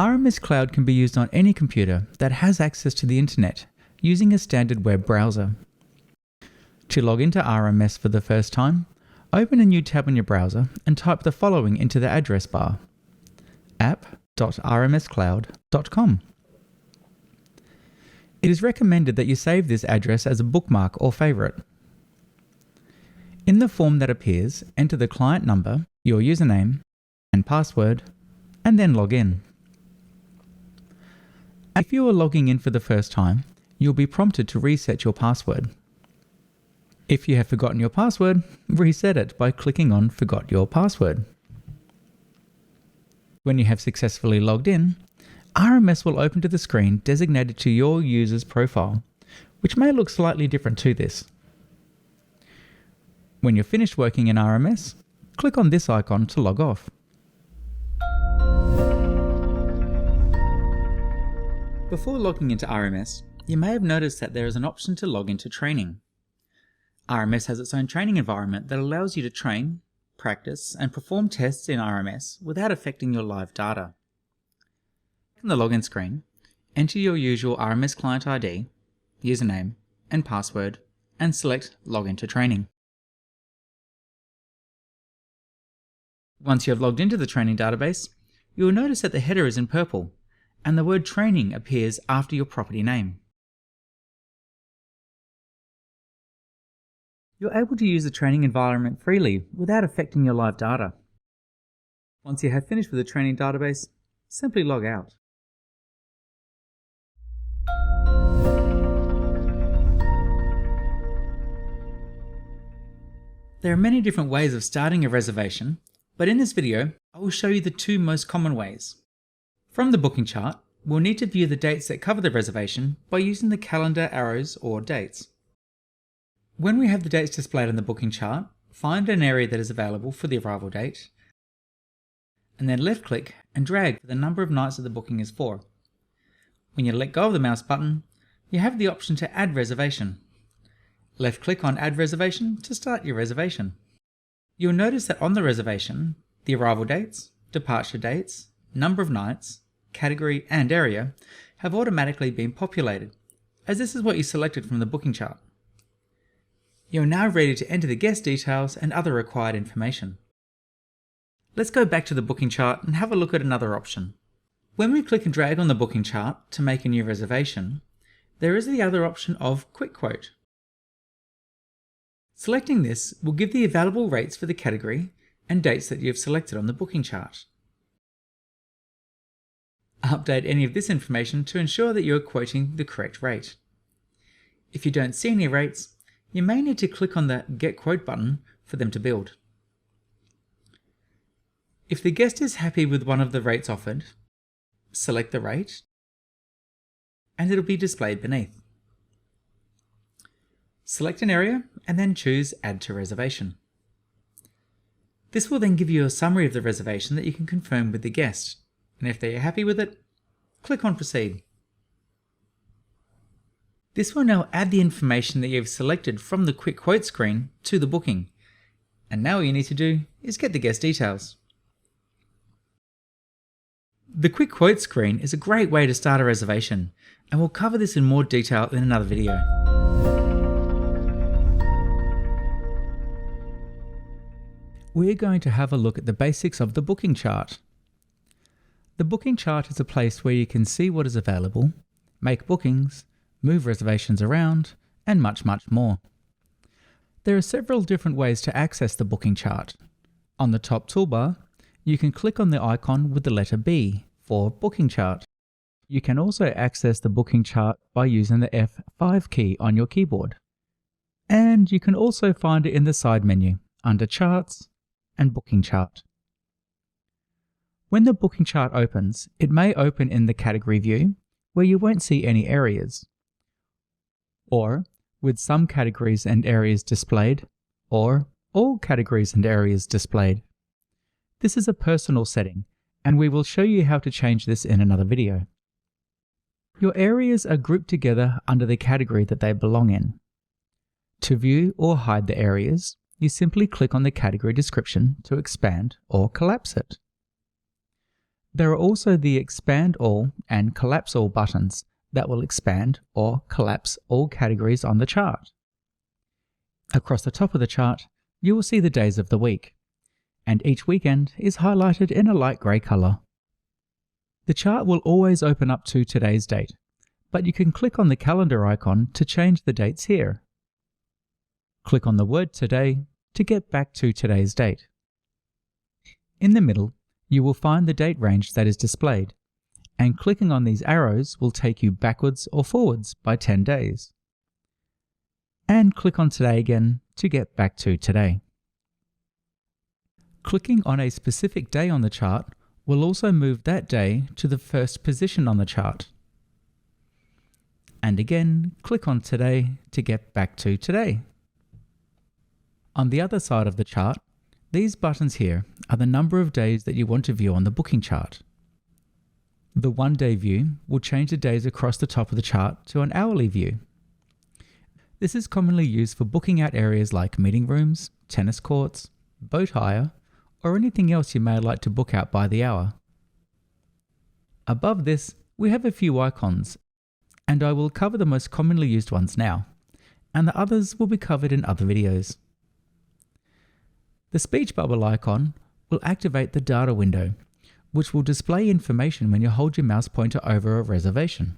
RMS Cloud can be used on any computer that has access to the internet using a standard web browser. To log into RMS for the first time, open a new tab on your browser and type the following into the address bar: app.rmscloud.com. It is recommended that you save this address as a bookmark or favorite. In the form that appears, enter the client number, your username, and password, and then log in. If you are logging in for the first time, you'll be prompted to reset your password. If you have forgotten your password, reset it by clicking on Forgot Your Password. When you have successfully logged in, RMS will open to the screen designated to your user's profile, which may look slightly different to this. When you're finished working in RMS, click on this icon to log off. Before logging into RMS, you may have noticed that there is an option to log into training. RMS has its own training environment that allows you to train, practice, and perform tests in RMS without affecting your live data. On the login screen, enter your usual RMS client ID, username, and password, and select Login to Training. Once you have logged into the training database, you will notice that the header is in purple, and the word training appears after your property name. You're able to use the training environment freely without affecting your live data. Once you have finished with the training database, simply log out. There are many different ways of starting a reservation, but in this video, I will show you the two most common ways. From the booking chart, we'll need to view the dates that cover the reservation by using the calendar arrows or dates. When we have the dates displayed on the booking chart, find an area that is available for the arrival date, and then left click and drag for the number of nights that the booking is for. When you let go of the mouse button, you have the option to add reservation. Left click on Add Reservation to start your reservation. You'll notice that on the reservation, the arrival dates, departure dates, number of nights, category and area have automatically been populated, as this is what you selected from the booking chart. You're now ready to enter the guest details and other required information. Let's go back to the booking chart and have a look at another option. When we click and drag on the booking chart to make a new reservation, there is the other option of Quick Quote. Selecting this will give the available rates for the category and dates that you have selected on the booking chart. Update any of this information to ensure that you are quoting the correct rate. If you don't see any rates, you may need to click on the Get Quote button for them to build. If the guest is happy with one of the rates offered, select the rate, and it'll be displayed beneath. Select an area and then choose Add to Reservation. This will then give you a summary of the reservation that you can confirm with the guest, and if they are happy with it, click on Proceed. This will now add the information that you've selected from the Quick Quote screen to the booking, and now all you need to do is get the guest details. The Quick Quote screen is a great way to start a reservation, and we'll cover this in more detail in another video. We're going to have a look at the basics of the booking chart. The booking chart is a place where you can see what is available, make bookings, move reservations around, and much more. There are several different ways to access the booking chart. On the top toolbar, you can click on the icon with the letter B for Booking Chart. You can also access the booking chart by using the F5 key on your keyboard. And you can also find it in the side menu under Charts and Booking Chart. When the booking chart opens, it may open in the category view where you won't see any areas, or with some categories and areas displayed, or all categories and areas displayed. This is a personal setting, and we will show you how to change this in another video. Your areas are grouped together under the category that they belong in. To view or hide the areas, you simply click on the category description to expand or collapse it. There are also the Expand All and Collapse All buttons that will expand or collapse all categories on the chart. Across the top of the chart, you will see the days of the week, and each weekend is highlighted in a light grey colour. The chart will always open up to today's date, but you can click on the calendar icon to change the dates here. Click on the word Today to get back to today's date. In the middle, you will find the date range that is displayed, and clicking on these arrows will take you backwards or forwards by 10 days. And click on Today again to get back to today. Clicking on a specific day on the chart will also move that day to the first position on the chart. And again, click on Today to get back to today. On the other side of the chart, these buttons here are the number of days that you want to view on the booking chart. The 1 day view will change the days across the top of the chart to an hourly view. This is commonly used for booking out areas like meeting rooms, tennis courts, boat hire, or anything else you may like to book out by the hour. Above this, we have a few icons, and I will cover the most commonly used ones now, and the others will be covered in other videos. The speech bubble icon will activate the data window, which will display information when you hold your mouse pointer over a reservation,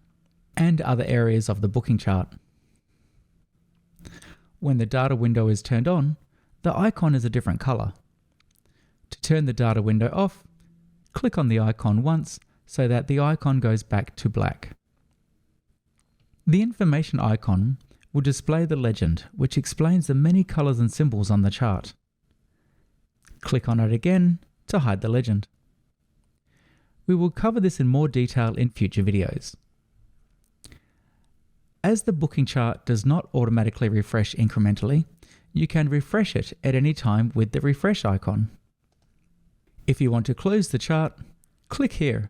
and other areas of the booking chart. When the data window is turned on, the icon is a different color. To turn the data window off, click on the icon once so that the icon goes back to black. The information icon will display the legend, which explains the many colors and symbols on the chart. Click on it again to hide the legend. We will cover this in more detail in future videos. As the booking chart does not automatically refresh incrementally, you can refresh it at any time with the refresh icon. If you want to close the chart, click here.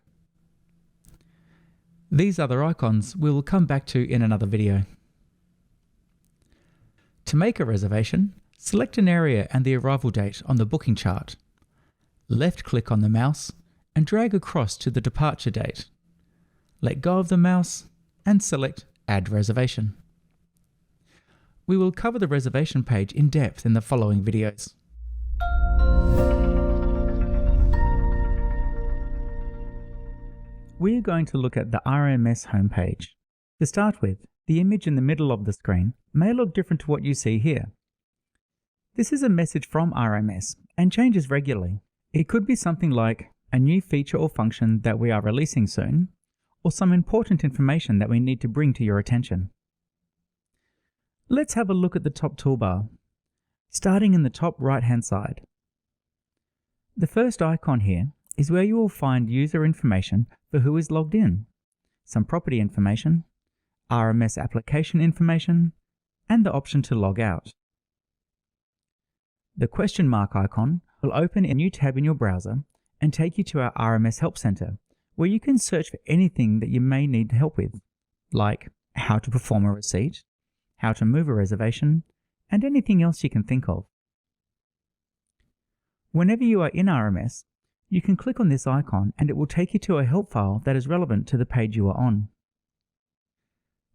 These other icons we will come back to in another video. To make a reservation, select an area and the arrival date on the booking chart. Left-click on the mouse and drag across to the departure date. Let go of the mouse and select Add Reservation. We will cover the reservation page in depth in the following videos. We are going to look at the RMS homepage. To start with, the image in the middle of the screen may look different to what you see here. This is a message from RMS and changes regularly. It could be something like a new feature or function that we are releasing soon, or some important information that we need to bring to your attention. Let's have a look at the top toolbar, starting in the top right-hand side. The first icon here is where you will find user information for who is logged in, some property information, RMS application information, and the option to log out. The question mark icon will open a new tab in your browser and take you to our RMS Help Center, where you can search for anything that you may need help with, like how to perform a receipt, how to move a reservation, and anything else you can think of. Whenever you are in RMS, you can click on this icon and it will take you to a help file that is relevant to the page you are on.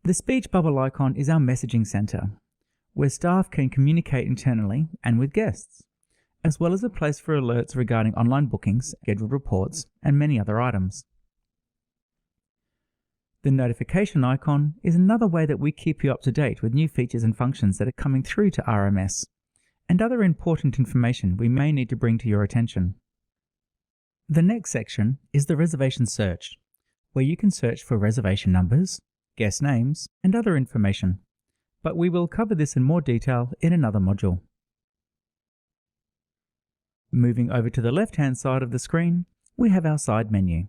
The speech bubble icon is our messaging center, where staff can communicate internally and with guests, as well as a place for alerts regarding online bookings, scheduled reports, and many other items. The notification icon is another way that we keep you up to date with new features and functions that are coming through to RMS, and other important information we may need to bring to your attention. The next section is the reservation search, where you can search for reservation numbers, guest names, and other information, but we will cover this in more detail in another module. Moving over to the left-hand side of the screen, we have our side menu.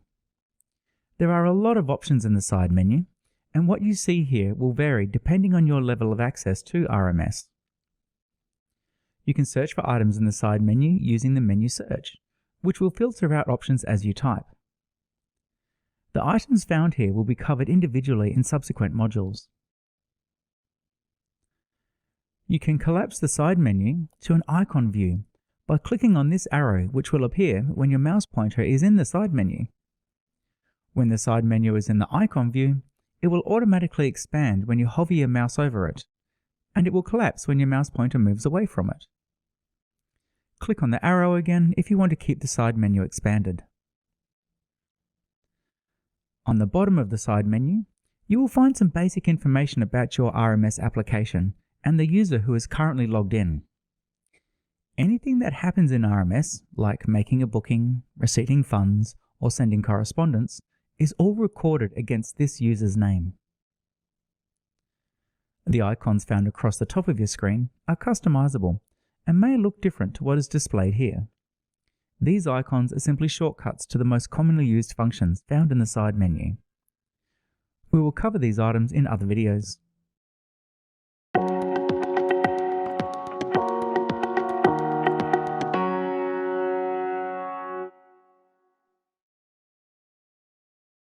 There are a lot of options in the side menu, and what you see here will vary depending on your level of access to RMS. You can search for items in the side menu using the menu search, which will filter out options as you type. The items found here will be covered individually in subsequent modules. You can collapse the side menu to an icon view by clicking on this arrow, which will appear when your mouse pointer is in the side menu. When the side menu is in the icon view, it will automatically expand when you hover your mouse over it, and it will collapse when your mouse pointer moves away from it. Click on the arrow again if you want to keep the side menu expanded. On the bottom of the side menu, you will find some basic information about your RMS application and the user who is currently logged in. Anything that happens in RMS, like making a booking, receiving funds, or sending correspondence, is all recorded against this user's name. The icons found across the top of your screen are customizable and may look different to what is displayed here. These icons are simply shortcuts to the most commonly used functions found in the side menu. We will cover these items in other videos.